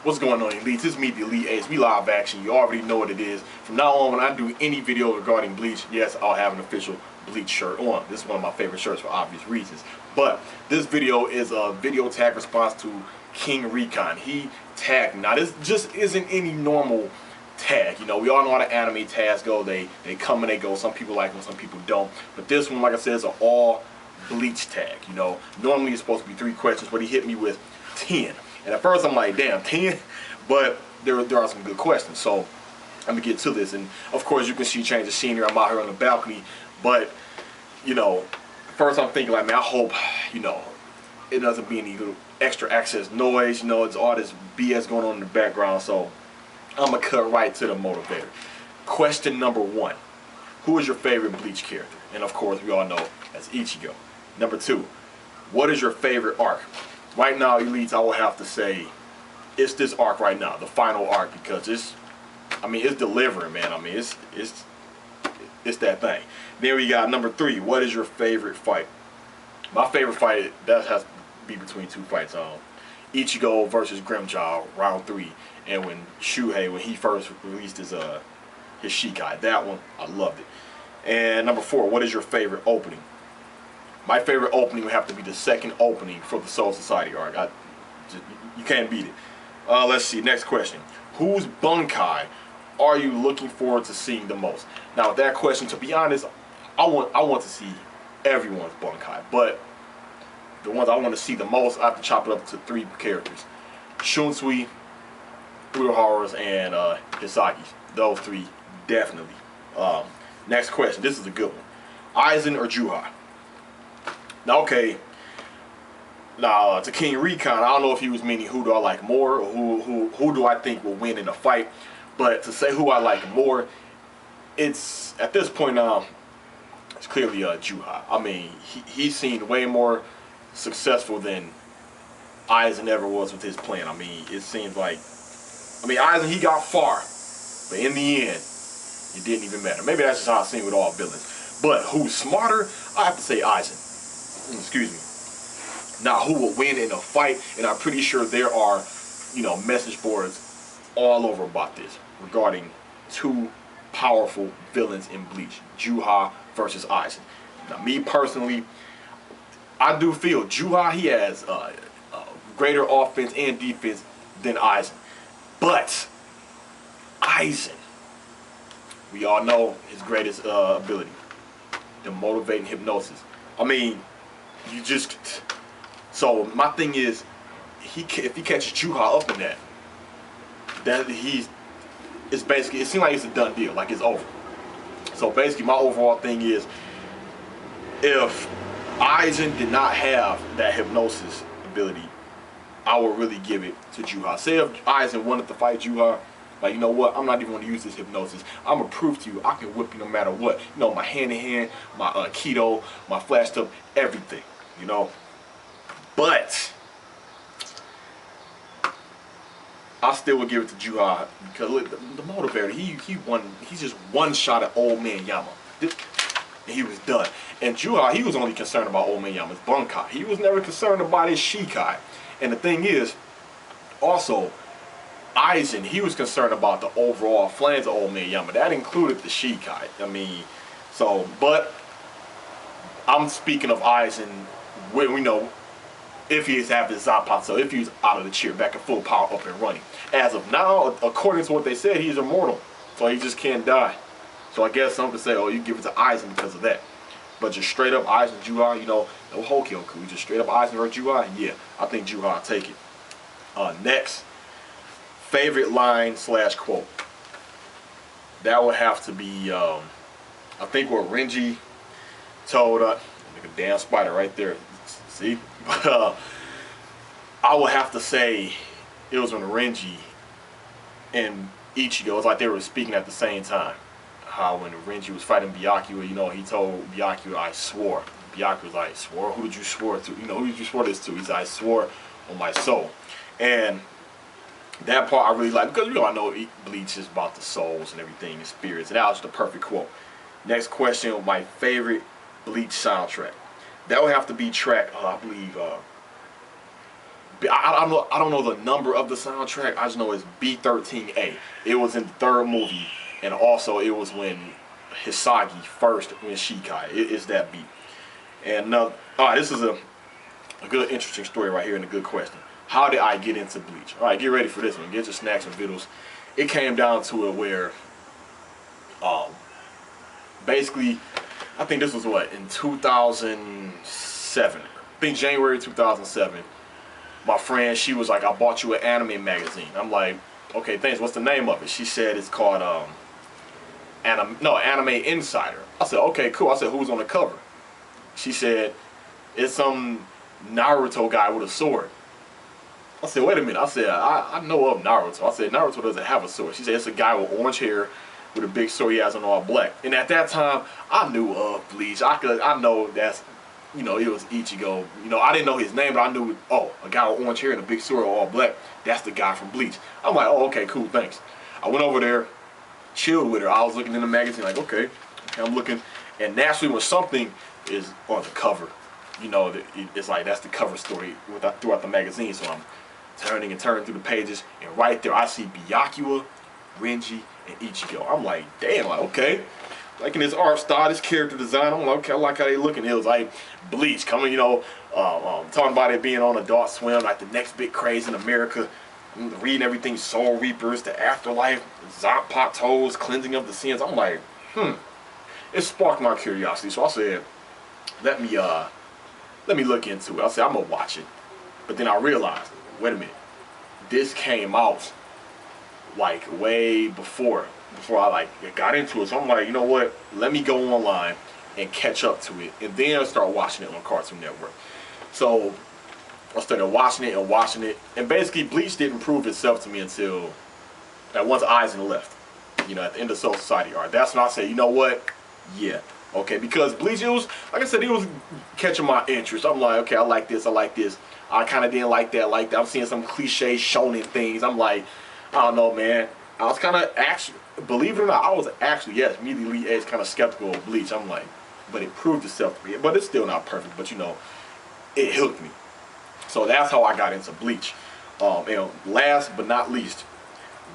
What's going on, Elites? It's me, the Elite Ace. We live action. You already know what it is. From now on, when I do any video regarding Bleach, yes, I'll have an official Bleach shirt on. This is one of my favorite shirts for obvious reasons. But this video is a video tag response to King Recon. He tagged me. Now, this just isn't any normal tag. You know, we all know how the anime tags go. They come and they go. Some people like them, some people don't. But this one, like I said, is an all Bleach tag. You know, normally it's supposed to be 3 questions, but he hit me with 10. And at first I'm like, damn, 10? But there are some good questions. So I'm going to get to this. And of course you can see change of scenery. I'm out here on the balcony. But, you know, first I'm thinking like, man, I hope, you know, it doesn't be any little extra access noise. You know, it's all this BS going on in the background. So I'm going to cut right to the motivator. Question number 1. Who is your favorite Bleach character? And of course we all know that's Ichigo. Number 2. What is your favorite arc? Right now, Elites, I will have to say it's this arc right now, the final arc, because it's delivering, man. I mean, it's that thing. Then we got number 3. What is your favorite fight? My favorite fight, that has to be between 2 fights. Ichigo versus Grimmjow, round 3, and when Shuhei, when he first released his Shikai, that one, I loved it. And number 4, what is your favorite opening? My favorite opening would have to be the second opening for the Soul Society arc. You can't beat it. Let's see, next question. Whose Bankai are you looking forward to seeing the most? Now, with that question, to be honest, I want to see everyone's Bankai, but the ones I want to see the most, I have to chop it up to 3 characters. Shunsui, Uruharas, and Hisagi's. Those 3, definitely. Next question, this is a good one. Aizen or Juha? Now, okay, now to King Recon, I don't know if he was meaning who do I like more, or who do I think will win in a fight. But to say who I like more, it's at this point now, it's clearly Juha. I mean, he seemed way more successful than Aizen ever was with his plan. I mean, it seems like, Aizen, he got far, but in the end, it didn't even matter. Maybe that's just how I seen with all villains. But who's smarter? I have to say Aizen. Excuse me. Now, who will win in a fight? And I'm pretty sure there are, you know, message boards all over about this regarding 2 powerful villains in Bleach, Juha versus Aizen. Now, me personally, I do feel Juha, he has greater offense and defense than Aizen. But Aizen, we all know his greatest ability, the motivating hypnosis. I mean, you just, so my thing is, if he catches Juha up in that it's basically, it seems like it's a done deal, like it's over. So basically my overall thing is, if Aizen did not have that hypnosis ability, I would really give it to Juha. Say if Aizen wanted to fight Juha, like, you know what, I'm not even going to use this hypnosis. I'm going to prove to you I can whip you no matter what. You know, my hand-to-hand, my keto, my flashed up, everything, you know. But I still would give it to Juha because look, the motivator, he's just one shot at Old Man Yama. And he was done. And Juha, he was only concerned about Old Man Yama's Bankai. He was never concerned about his Shikai. And the thing is, also, Aizen, he was concerned about the overall flames of Old Man Yama. That included the Shikai. I mean, so, but I'm speaking of Aizen, we know if he's having his Zapatsu, if he's out of the chair, back in full power, up and running. As of now, according to what they said, he's immortal. So he just can't die. So I guess some could say, oh, you give it to Aizen because of that. But just straight up Aizen, Juha, you know, no Hokyoku. Just straight up Aizen or Juha, yeah, I think Juha will take it. Next. Favorite line / quote. That would have to be, I think what Renji told, like a damn spider right there, see? I would have to say it was when Renji and Ichigo, it was like they were speaking at the same time. How when Renji was fighting Byakuya, you know, he told Byakuya, I swore. Byakuya was like, swore? Who did you swear to? You know, who did you swear this to? He said, I swore on my soul. And that part I really like, because, you know, I know Bleach is about the souls and everything, the spirits, and that was the perfect quote. Next question, my favorite Bleach soundtrack. That would have to be track, I believe, I don't know the number of the soundtrack. I just know it's B13A. It was in the third movie, and also it was when Hisagi first went Shikai. It's that beat. And all right, this is a good, interesting story right here, and a good question. How did I get into Bleach? All right, get ready for this one. Get your snacks and vittles. It came down to it where, basically, I think this was what, in 2007. I think January 2007. My friend, she was like, I bought you an anime magazine. I'm like, okay, thanks. What's the name of it? She said it's called Anime Insider. I said, okay, cool. I said, who's on the cover? She said, it's some Naruto guy with a sword. I said, wait a minute. I said, I know of Naruto. I said, Naruto doesn't have a sword. She said, it's a guy with orange hair with a big sword he has on all black. And at that time, I knew of Bleach. I know that's, you know, it was Ichigo. You know, I didn't know his name, but I knew, oh, a guy with orange hair and a big sword all black. That's the guy from Bleach. I'm like, oh, okay, cool, thanks. I went over there, chilled with her. I was looking in the magazine like, okay, I'm looking. And naturally, when something is on the cover, you know, it's like that's the cover story throughout the magazine. So I'm turning and turning through the pages, and right there I see Byakuya, Renji, and Ichigo. I'm like, damn, like, okay. Like in his art style, this character design, I'm like, okay, I like how they looking. It was like Bleach coming, you know, talking about it being on Adult Swim, like the next big craze in America. Reading everything, Soul Reapers, the Afterlife, Zanpakuto's, Cleansing of the Sins. I'm like, it sparked my curiosity. So I said, let me look into it. I said, I'm gonna watch it. But then I realized, wait a minute, this came out like way before I like got into it. So I'm like, you know what? Let me go online and catch up to it, and then start watching it on Cartoon Network. So I started watching it, and basically Bleach didn't prove itself to me until once Aizen left. You know, at the end of Soul Society arc. That's when I said, you know what? Yeah, okay, because Bleach, it was, like I said, it was catching my interest. I'm like, okay, I like this, I like this. I kind of didn't like that, I'm seeing some cliche shonen things. I'm like, I don't know, man. I was kind of actually, believe it or not, I was actually, yes, me, the Elite Eight, kind of skeptical of Bleach. I'm like, but it proved itself to me. But it's still not perfect, but you know, it hooked me. So that's how I got into Bleach. And last but not least,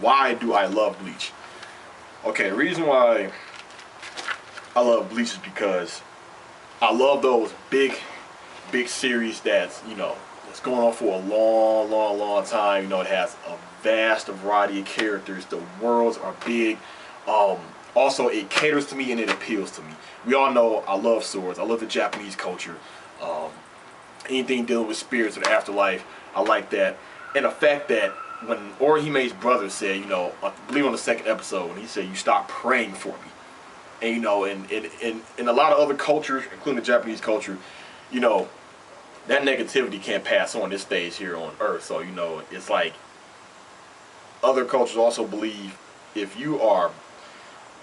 why do I love Bleach? Okay, the reason why I love Bleach is because I love those big series that's, you know, that's going on for a long time. You know, it has a vast variety of characters. The worlds are big. Also, it caters to me and it appeals to me. We all know I love swords. I love the Japanese culture. Anything dealing with spirits or the afterlife, I like that. And the fact that when Orihime's brother said, you know, I believe on the second episode, when he said, you stop praying for me. And, you know, in a lot of other cultures, including the Japanese culture, you know, that negativity can't pass on. This stays here on Earth. So, you know, it's like other cultures also believe if you are,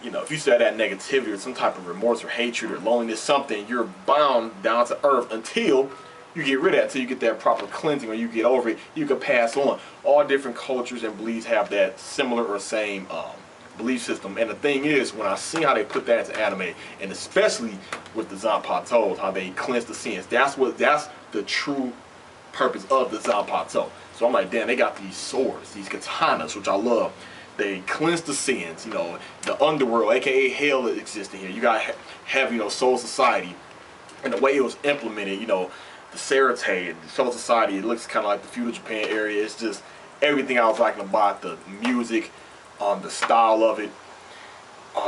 you know, if you say that negativity or some type of remorse or hatred or loneliness, something, you're bound down to Earth until you get rid of that, until you get that proper cleansing or you get over it, you can pass on. All different cultures and beliefs have that similar or same belief system. And the thing is, when I see how they put that into anime, and especially with the Zanpakuto, how they cleanse the sins, that's the true purpose of the Zanpakuto. So I'm like, damn, they got these swords, these katanas, which I love. They cleanse the sins, you know, the underworld, aka hell, that exists in here. You gotta have, you know, Soul Society, and the way it was implemented, you know, the Sarate, the Soul Society, it looks kind of like the feudal Japan area. It's just everything I was liking about the music, the style of it,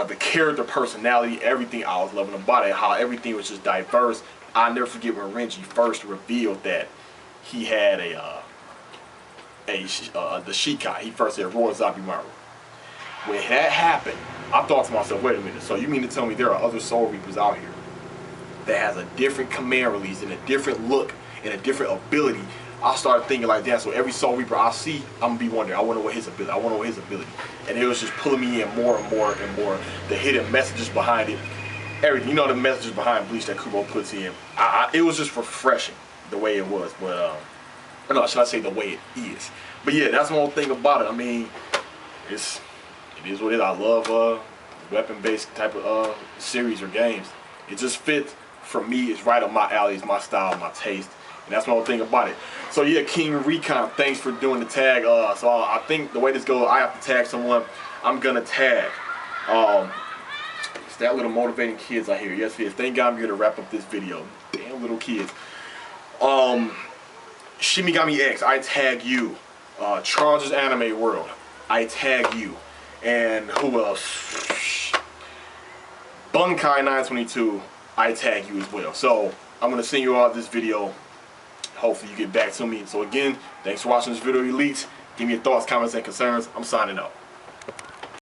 the character personality, everything I was loving about it, how everything was just diverse. I'll never forget when Renji first revealed that he had the Shikai. He first said Royal Zabimaru. When that happened, I thought to myself, wait a minute, so you mean to tell me there are other Soul Reapers out here that has a different command release and a different look and a different ability? I started thinking like that. So every Soul Reaper I see, I'm gonna be wondering, I wonder what his ability, and it was just pulling me in more and more and more. The hidden messages behind it, everything, you know, the messages behind Bleach that Kubo puts in. It was just refreshing the way it was, but no, should I say the way it is? But yeah, that's the whole thing about it. I mean, it is what it is. I love weapon-based type of series or games. It just fits for me. It's right up my alley. It's my style, my taste. And that's my whole thing about it. So yeah, King Recon, thanks for doing the tag. So I think the way this goes, I have to tag someone. I'm gonna tag. It's that little motivating kids I hear. Yes, it is. Thank God I'm here to wrap up this video. Damn little kids. Shimigami X, I tag you. Charles' Anime World, I tag you. And who else? Bankai 922, I tag you as well. So I'm gonna send you all this video. Hopefully you get back to me. So again, thanks for watching this video, Elites. Give me your thoughts, comments, and concerns. I'm signing out.